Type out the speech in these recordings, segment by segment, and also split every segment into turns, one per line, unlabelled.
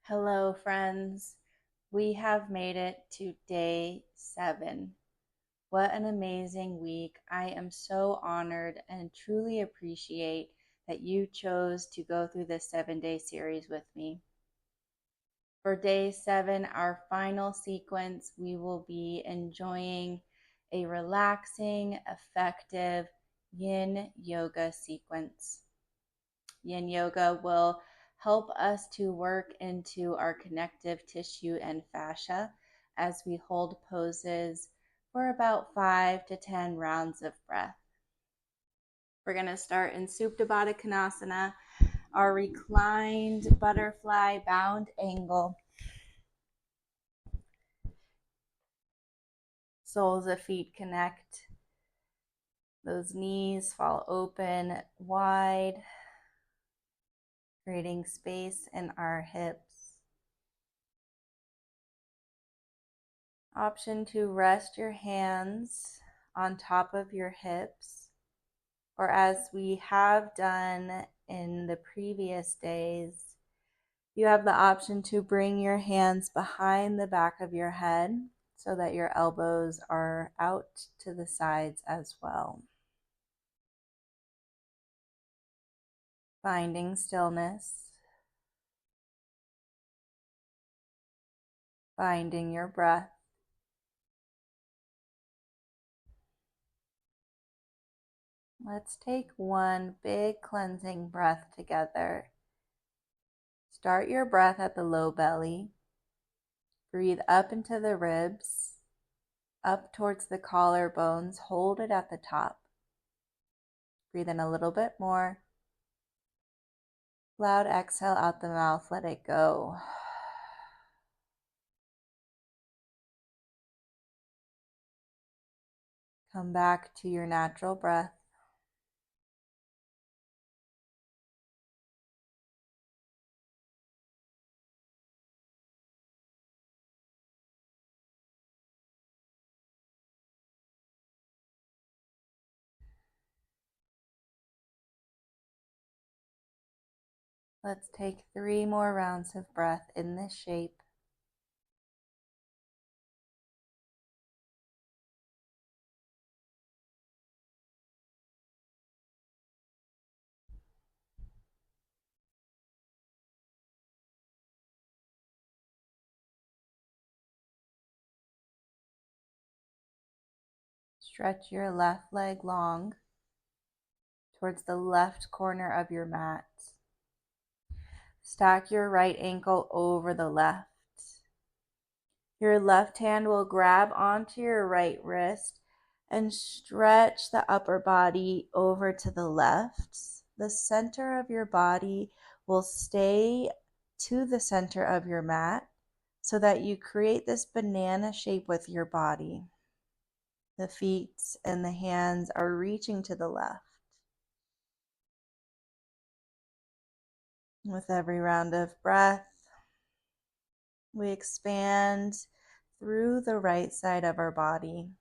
Hello, friends. We have made it to day 7. What an amazing week. I am so honored and truly appreciate that you chose to go through this 7-day series with me. For day 7, our final sequence, we will be enjoying a relaxing, effective yin yoga sequence. Yin yoga will help us to work into our connective tissue and fascia as we hold poses for about 5 to 10 rounds of breath. We're going to start in Supta Baddha Konasana, our reclined butterfly bound angle. Soles of feet connect. Those knees fall open wide, creating space in our hips. Option to rest your hands on top of your hips, or as we have done in the previous days, you have the option to bring your hands behind the back of your head so that your elbows are out to the sides as well. Finding stillness, finding your breath. Let's take one big cleansing breath together. Start your breath at the low belly. Breathe up into the ribs, up towards the collarbones. Hold it at the top. Breathe in a little bit more. Loud exhale out the mouth. Let it go. Come back to your natural breath. Let's take 3 more rounds of breath in this shape. Stretch your left leg long towards the left corner of your mat. Stack your right ankle over the left. Your left hand will grab onto your right wrist and stretch the upper body over to the left. The center of your body will stay to the center of your mat so that you create this banana shape with your body. The feet and the hands are reaching to the left. With every round of breath, we expand through the right side of our body.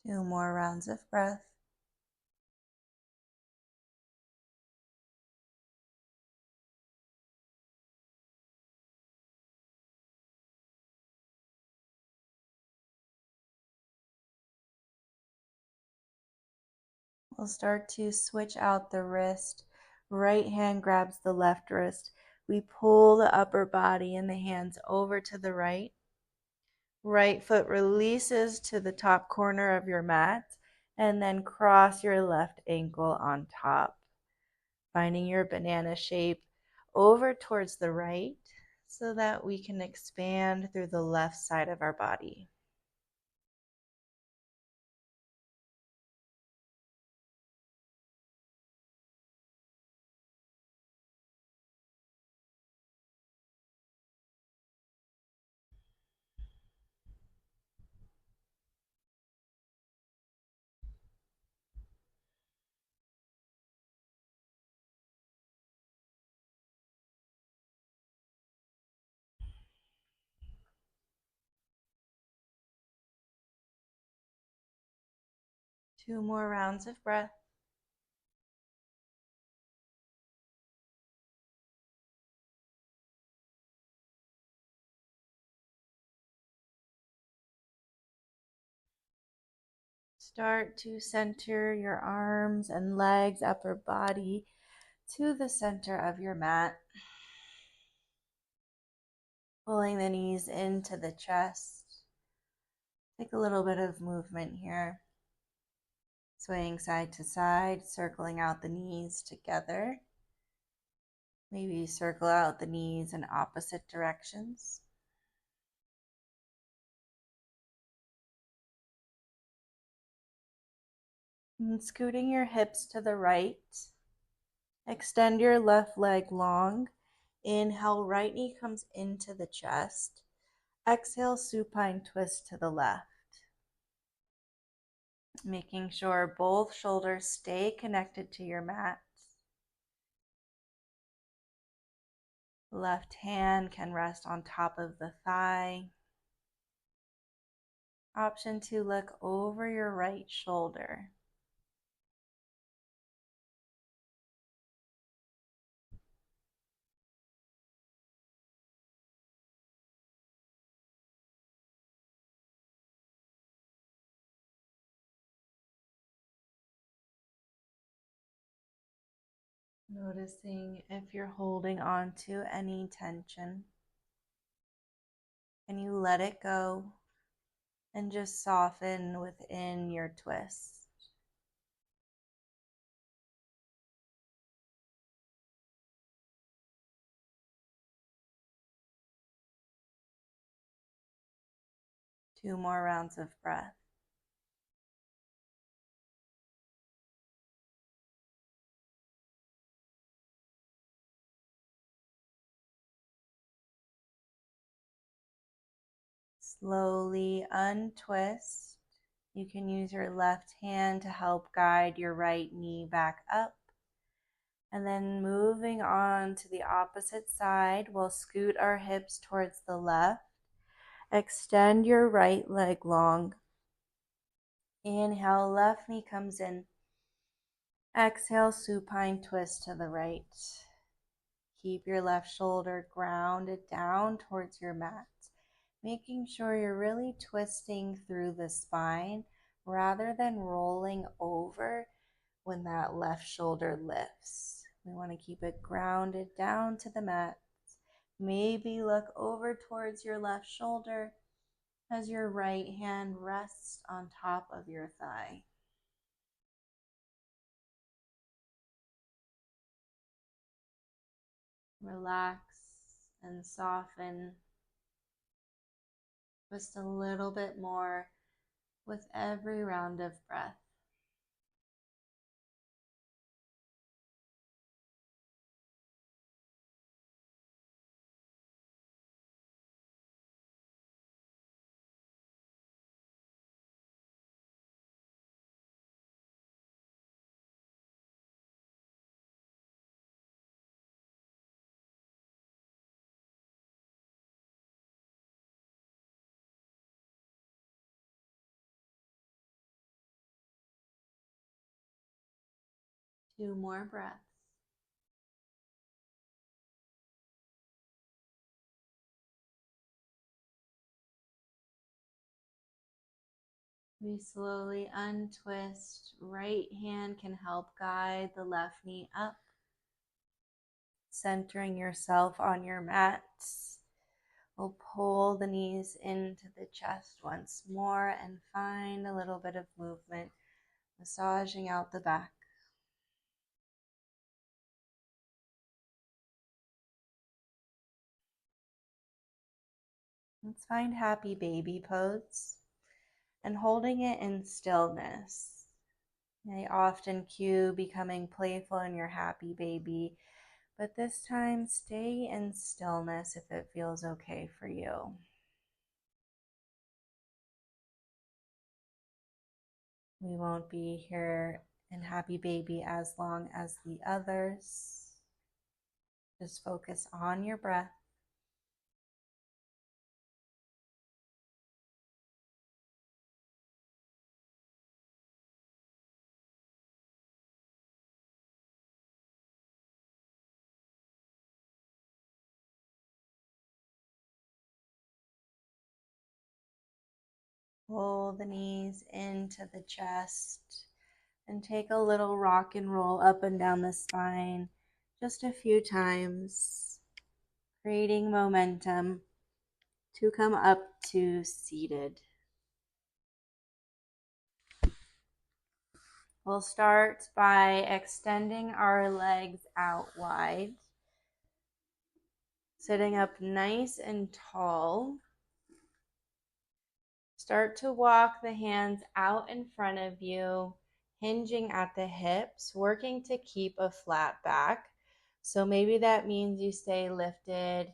Two more rounds of breath. We'll start to switch out the wrist. Right hand grabs the left wrist. We pull the upper body and the hands over to the right. Right foot releases to the top corner of your mat, and then cross your left ankle on top, finding your banana shape over towards the right so that we can expand through the left side of our body. 2 more rounds of breath. Start to center your arms and legs, upper body to the center of your mat. Pulling the knees into the chest. Take a little bit of movement here. Swaying side to side, circling out the knees together. Maybe circle out the knees in opposite directions. And scooting your hips to the right. Extend your left leg long. Inhale, right knee comes into the chest. Exhale, supine twist to the left. Making sure both shoulders stay connected to your mat. Left hand can rest on top of the thigh. Option to look over your right shoulder. Noticing if you're holding on to any tension. And you let it go and just soften within your twist. Two more rounds of breath. Slowly untwist. You can use your left hand to help guide your right knee back up. And then moving on to the opposite side, we'll scoot our hips towards the left. Extend your right leg long. Inhale, left knee comes in. Exhale, supine twist to the right. Keep your left shoulder grounded down towards your mat, making sure you're really twisting through the spine rather than rolling over when that left shoulder lifts. We want to keep it grounded down to the mat. Maybe look over towards your left shoulder as your right hand rests on top of your thigh. Relax and soften just a little bit more with every round of breath. Two more breaths. We slowly untwist. Right hand can help guide the left knee up. Centering yourself on your mat. We'll pull the knees into the chest once more and find a little bit of movement, massaging out the back. Let's find happy baby pose and holding it in stillness. I often cue becoming playful in your happy baby, but this time stay in stillness if it feels okay for you. We won't be here in happy baby as long as the others. Just focus on your breath. Pull the knees into the chest and take a little rock and roll up and down the spine just a few times, creating momentum to come up to seated. We'll start by extending our legs out wide, sitting up nice and tall. Start to walk the hands out in front of you, hinging at the hips, working to keep a flat back. So maybe that means you stay lifted.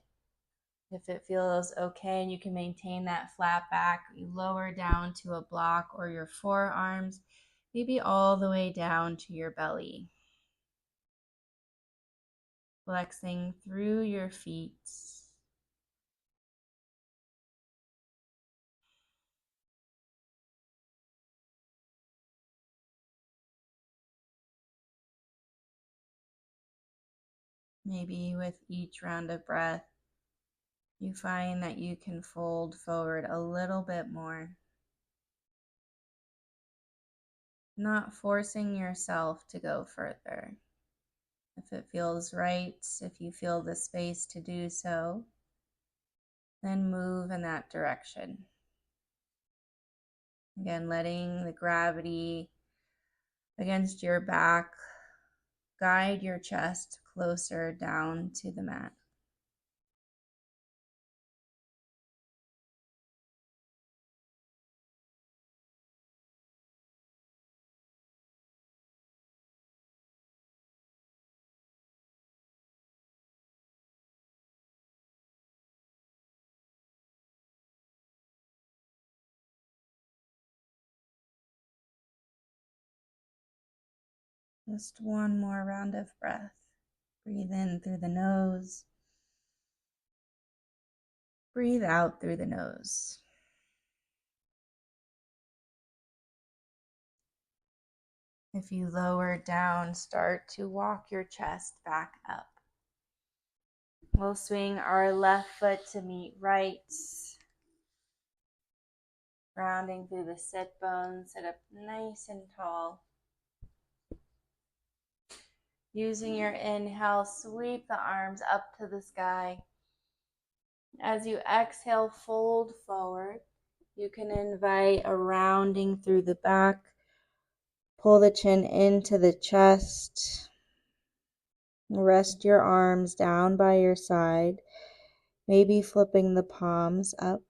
If it feels okay and you can maintain that flat back, you lower down to a block or your forearms, maybe all the way down to your belly. Flexing through your feet. Maybe with each round of breath, you find that you can fold forward a little bit more. Not forcing yourself to go further. If it feels right, if you feel the space to do so, then move in that direction. Again, letting the gravity against your back guide your chest closer down to the mat. Just one more round of breath. Breathe in through the nose. Breathe out through the nose. If you lower down, start to walk your chest back up. We'll swing our left foot to meet right. Grounding through the sit bones, sit up nice and tall. Using your inhale, sweep the arms up to the sky. As you exhale, fold forward. You can invite a rounding through the back. Pull the chin into the chest. Rest your arms down by your side, maybe flipping the palms up.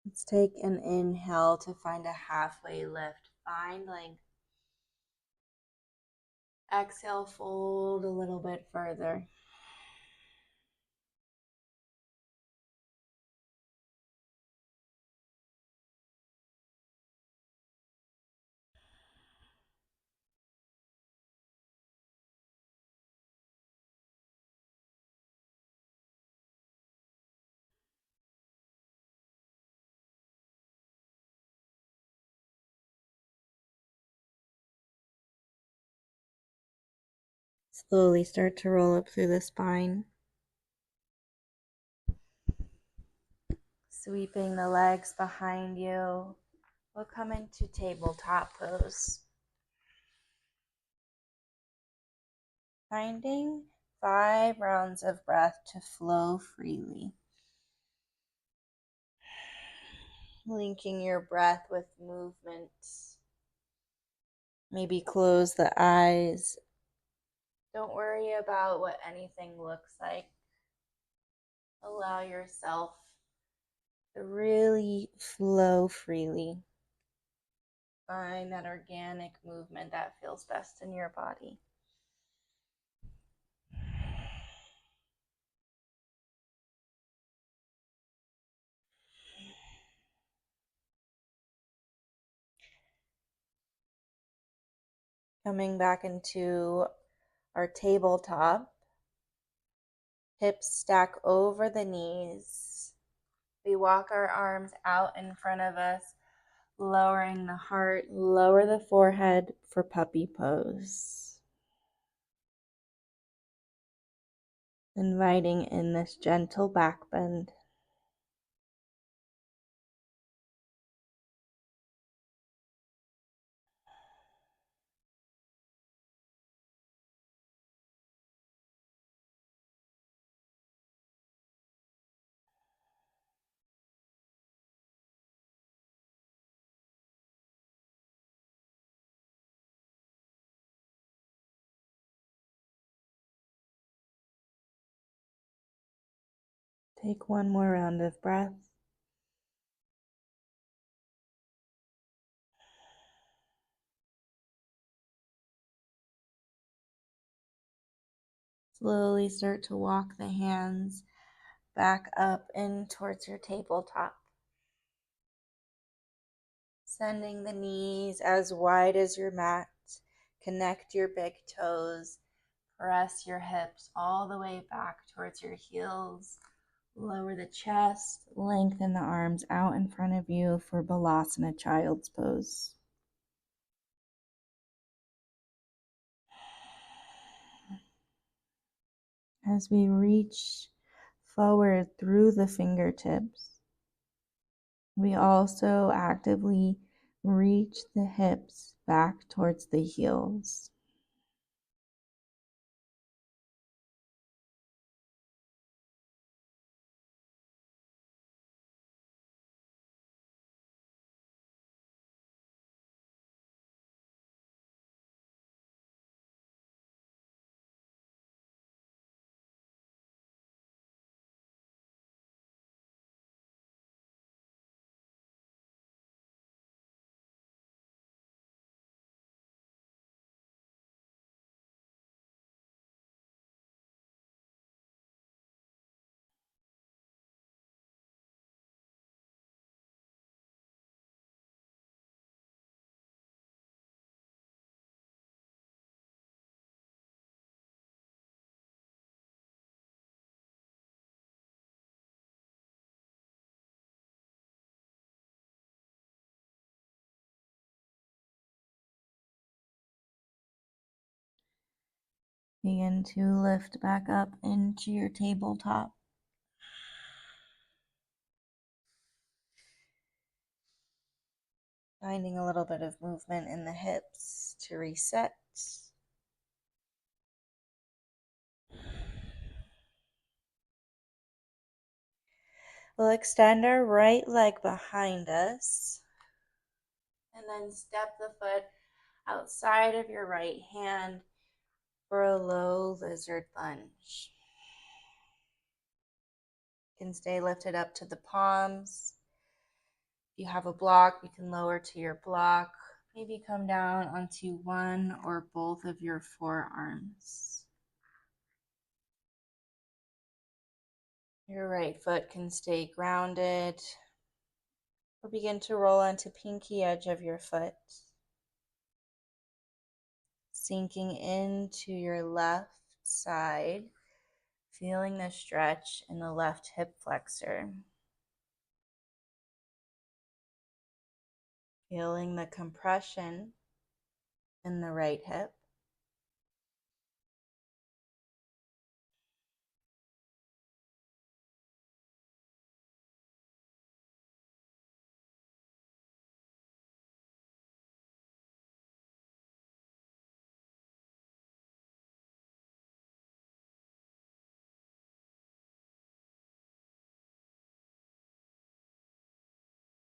Let's take an inhale to find a halfway lift. Find length. Exhale, fold a little bit further. Slowly start to roll up through the spine. Sweeping the legs behind you. We'll come into tabletop pose. Finding 5 rounds of breath to flow freely. Linking your breath with movement. Maybe close the eyes. Don't worry about what anything looks like. Allow yourself to really flow freely. Find that organic movement that feels best in your body. Coming back into our tabletop. Hips stack over the knees. We walk our arms out in front of us, lowering the heart, lower the forehead for puppy pose. Inviting in this gentle back bend. Take one more round of breath. Slowly start to walk the hands back up in towards your tabletop. Sending the knees as wide as your mat. Connect your big toes. Press your hips all the way back towards your heels. Lower the chest. Lengthen the arms out in front of you for Balasana, child's pose. As we reach forward through the fingertips, we also actively reach the hips back towards the heels. Begin to lift back up into your tabletop. Finding a little bit of movement in the hips to reset. We'll extend our right leg behind us and then step the foot outside of your right hand for a low lizard lunge. You can stay lifted up to the palms. If you have a block, you can lower to your block. Maybe come down onto one or both of your forearms. Your right foot can stay grounded or begin to roll onto pinky edge of your foot. Sinking into your left side, feeling the stretch in the left hip flexor. Feeling the compression in the right hip.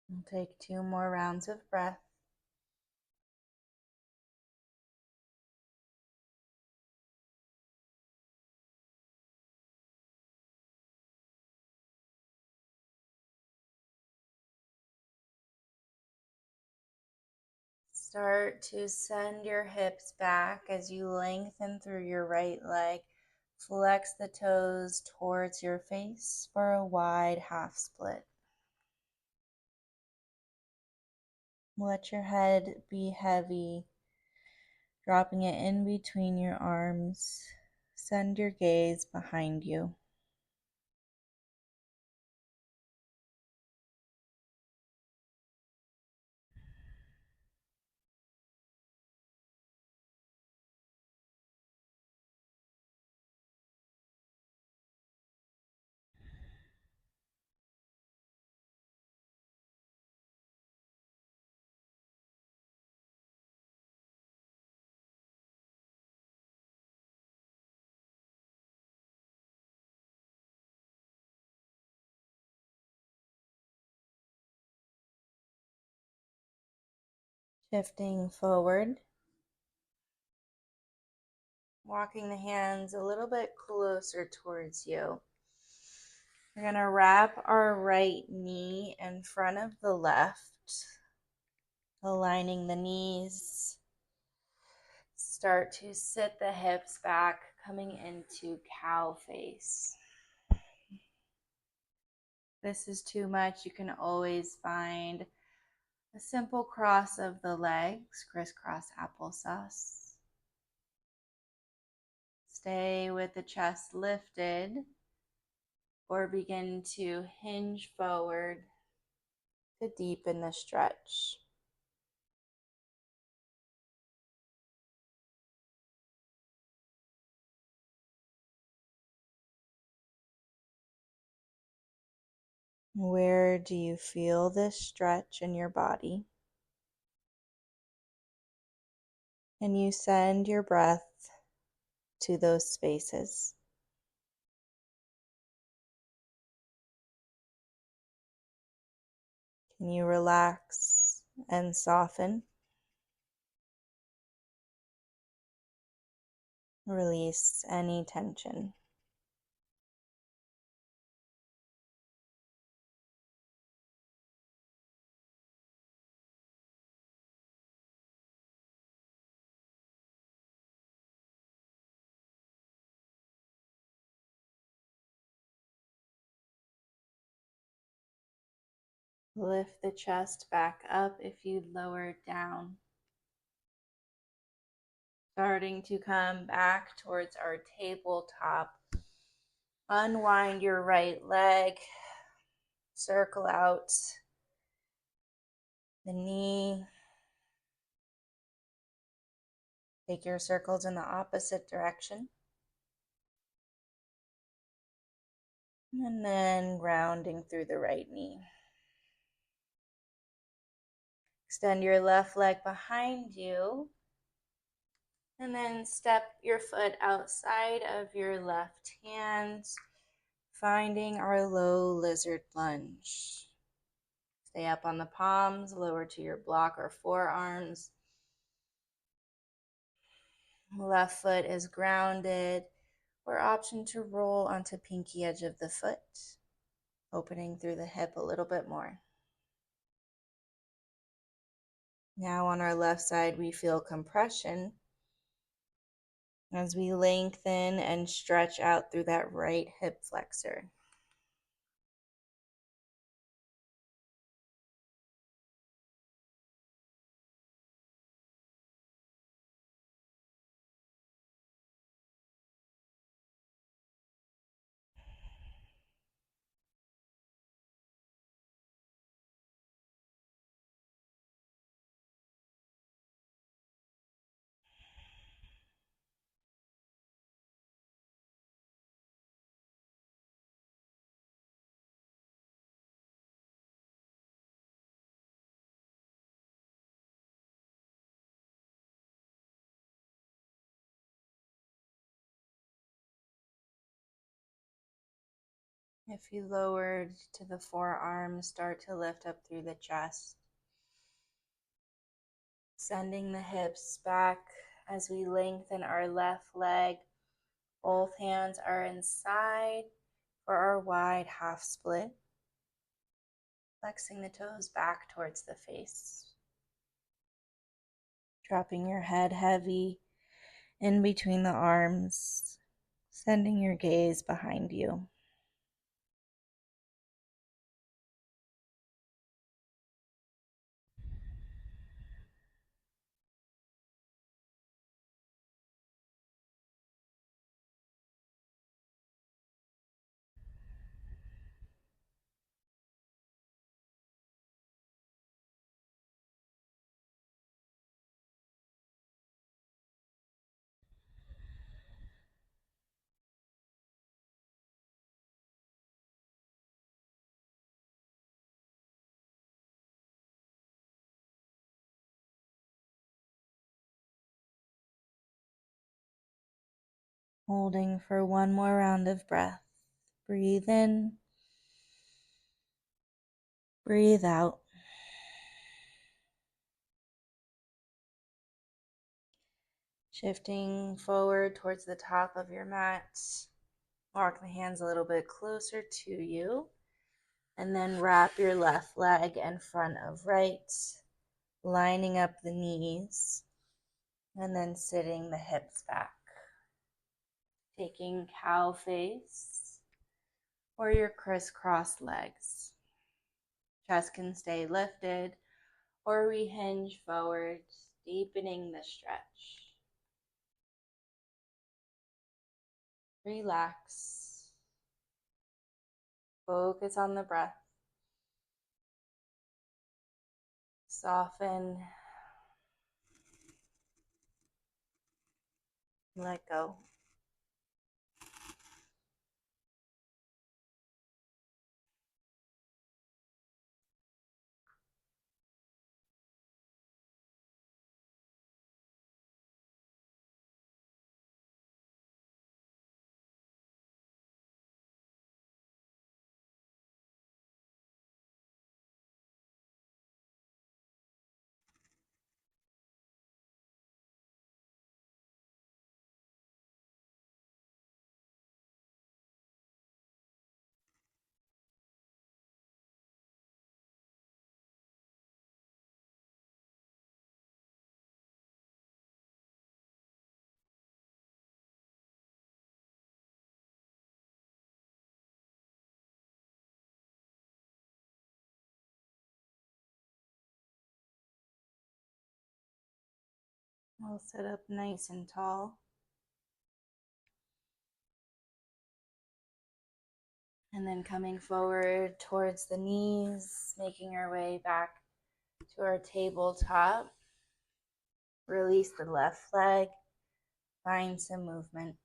We'll take 2 more rounds of breath. Start to send your hips back as you lengthen through your right leg. Flex the toes towards your face for a wide half split. Let your head be heavy. Dropping it in between your arms. Send your gaze behind you. Shifting forward. Walking the hands a little bit closer towards you. We're going to wrap our right knee in front of the left, aligning the knees. Start to sit the hips back, coming into cow face. If this is too much, you can always find a simple cross of the legs, crisscross applesauce. Stay with the chest lifted or begin to hinge forward to deepen the stretch. Where do you feel this stretch in your body? And you send your breath to those spaces. Can you relax and soften? Release any tension. Lift the chest back up if you lower it down. Starting to come back towards our tabletop. Unwind your right leg. Circle out the knee. Take your circles in the opposite direction. And then rounding through the right knee. Extend your left leg behind you. And then step your foot outside of your left hand, finding our low lizard lunge. Stay up on the palms, lower to your block or forearms. Left foot is grounded, or option to roll onto pinky edge of the foot, opening through the hip a little bit more. Now on our left side, we feel compression as we lengthen and stretch out through that right hip flexor. If you lowered to the forearms, start to lift up through the chest. Sending the hips back as we lengthen our left leg. Both hands are inside for our wide half split. Flexing the toes back towards the face. Dropping your head heavy in between the arms. Sending your gaze behind you. Holding for one more round of breath. Breathe in, breathe out. Shifting forward towards the top of your mat. Walk the hands a little bit closer to you. And then wrap your left leg in front of right, lining up the knees. And then sitting the hips back. Taking cow face or your crisscross legs. Chest can stay lifted, or we hinge forward, deepening the stretch. Relax. Focus on the breath. Soften. Let go. We'll sit up nice and tall. And then coming forward towards the knees, making our way back to our tabletop. Release the left leg. Find some movement.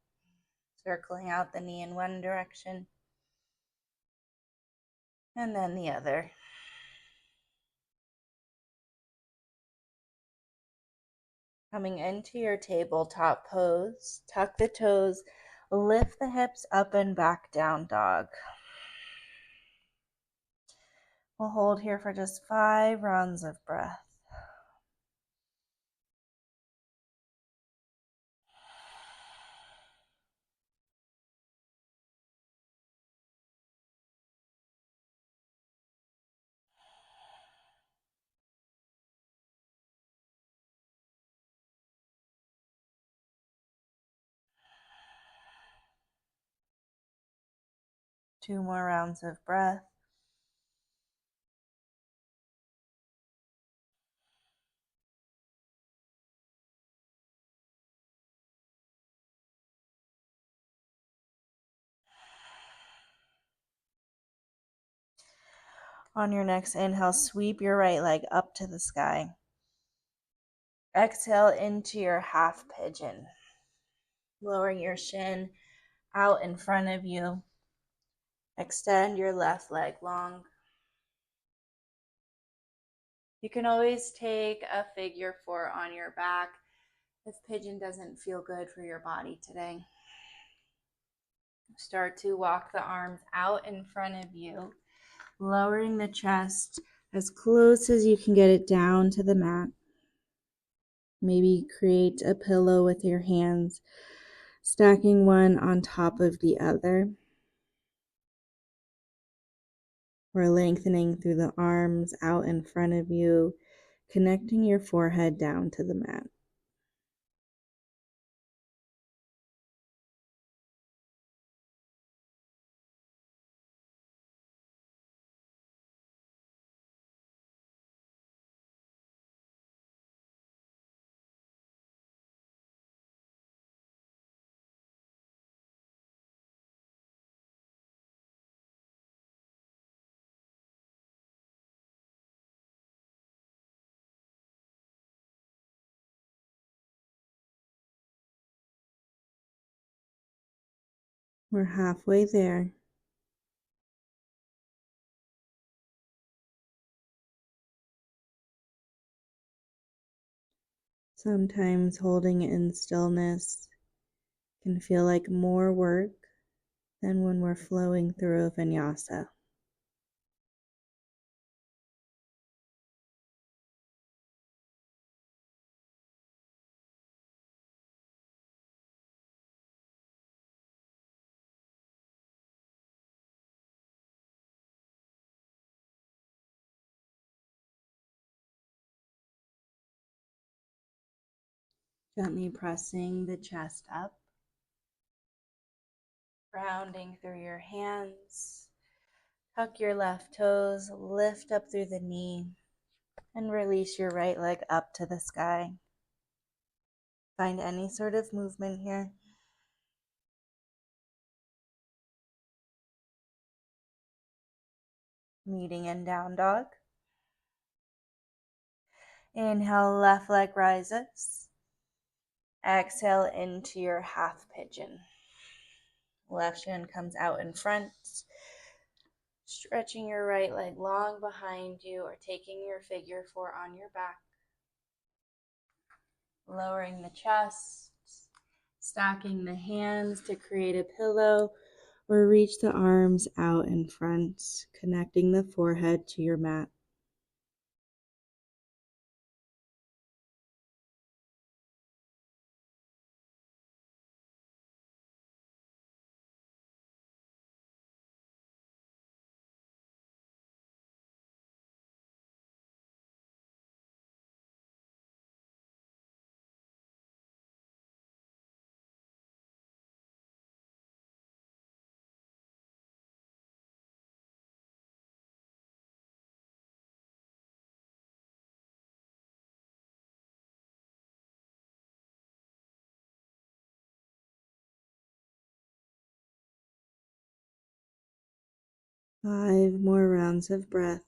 Circling out the knee in one direction and then the other. Coming into your tabletop pose, tuck the toes, lift the hips up and back, down dog. We'll hold here for just 5 rounds of breath. Two more rounds of breath. On your next inhale, sweep your right leg up to the sky. Exhale into your half pigeon. Lowering your shin out in front of you. Extend your left leg long. You can always take a figure 4 on your back if pigeon doesn't feel good for your body today. Start to walk the arms out in front of you, lowering the chest as close as you can get it down to the mat. Maybe create a pillow with your hands, stacking one on top of the other. We're lengthening through the arms out in front of you, connecting your forehead down to the mat. We're halfway there. Sometimes holding in stillness can feel like more work than when we're flowing through a vinyasa. Gently pressing the chest up, grounding through your hands. Tuck your left toes, lift up through the knee, and release your right leg up to the sky. Find any sort of movement here. Meeting in down dog. Inhale, left leg rises. Exhale into your half pigeon. Left hand comes out in front. Stretching your right leg long behind you or taking your figure four on your back. Lowering the chest. Stacking the hands to create a pillow or reach the arms out in front, connecting the forehead to your mat. Five more rounds of breath.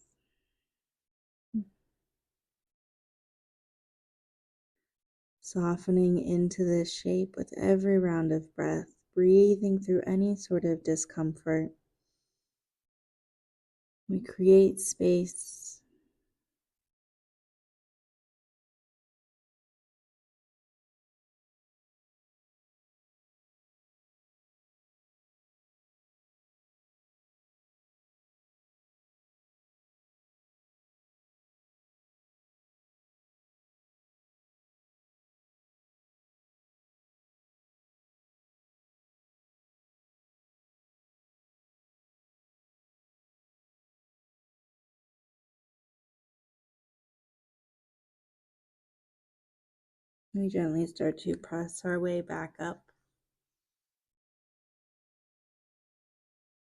Softening into this shape with every round of breath, breathing through any sort of discomfort. We create space. We gently start to press our way back up.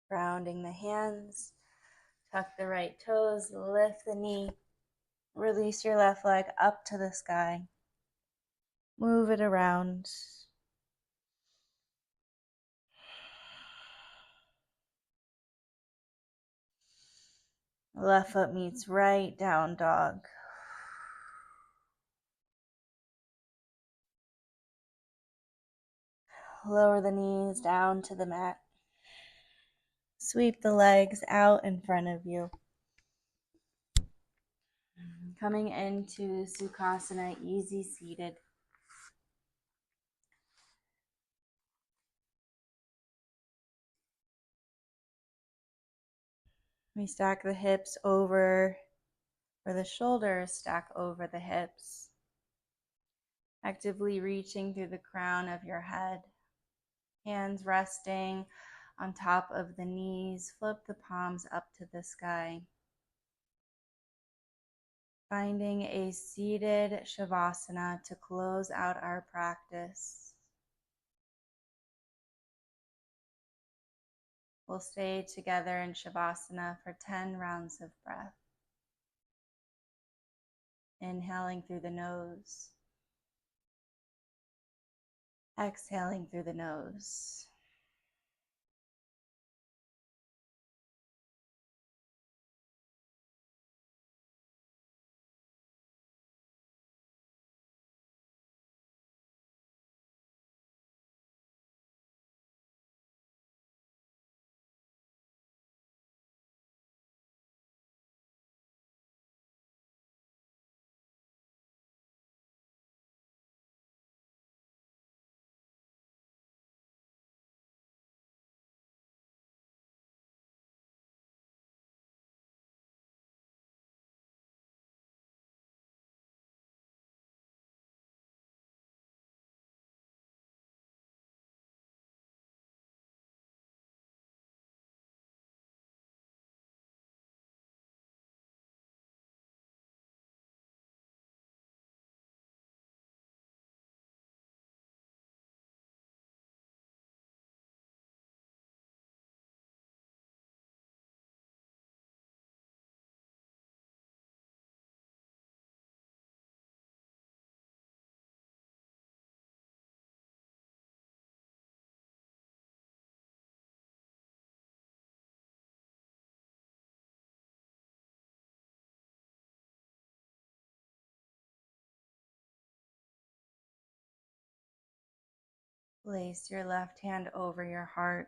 Grounding the hands, tuck the right toes, lift the knee, release your left leg up to the sky. Move it around. Left foot meets right, down dog. Lower the knees down to the mat. Sweep the legs out in front of you. Coming into Sukhasana, easy seated. We stack the hips over, or the shoulders stack over the hips. Actively reaching through the crown of your head. Hands resting on top of the knees. Flip the palms up to the sky. Finding a seated Shavasana to close out our practice. We'll stay together in Shavasana for 10 rounds of breath. Inhaling through the nose. Exhaling through the nose. Place your left hand over your heart,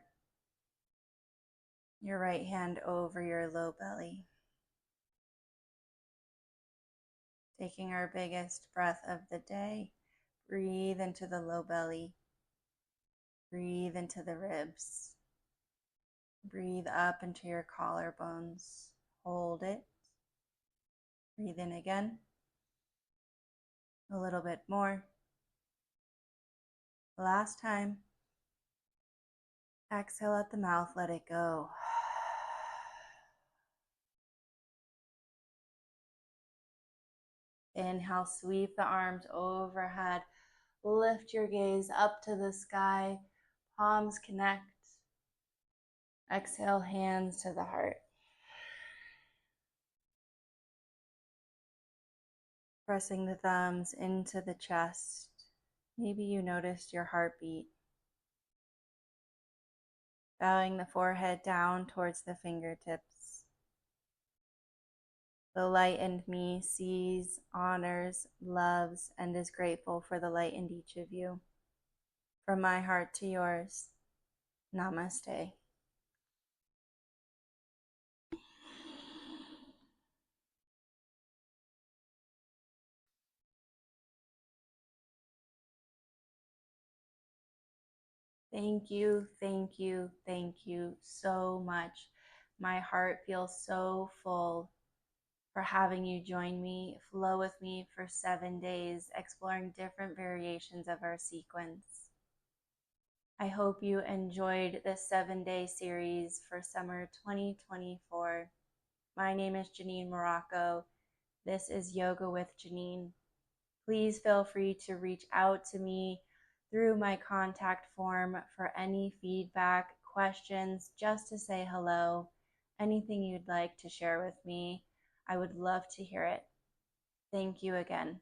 your right hand over your low belly. Taking our biggest breath of the day, breathe into the low belly. Breathe into the ribs. Breathe up into your collarbones. Hold it. Breathe in again. A little bit more. Last time. Exhale at the mouth, let it go. Inhale, sweep the arms overhead. Lift your gaze up to the sky. Palms connect. Exhale, hands to the heart. Pressing the thumbs into the chest. Maybe you noticed your heartbeat. Bowing the forehead down towards the fingertips. The lightened me sees, honors, loves, and is grateful for the light in each of you. From my heart to yours, Namaste. Thank you, thank you, thank you so much. My heart feels so full for having you join me, flow with me for 7 days, exploring different variations of our sequence. I hope you enjoyed this 7-day series for summer 2024. My name is Jeanine Morocco. This is Yoga with Jeanine. Please feel free to reach out to me through my contact form for any feedback, questions, just to say hello, anything you'd like to share with me. I would love to hear it. Thank you again.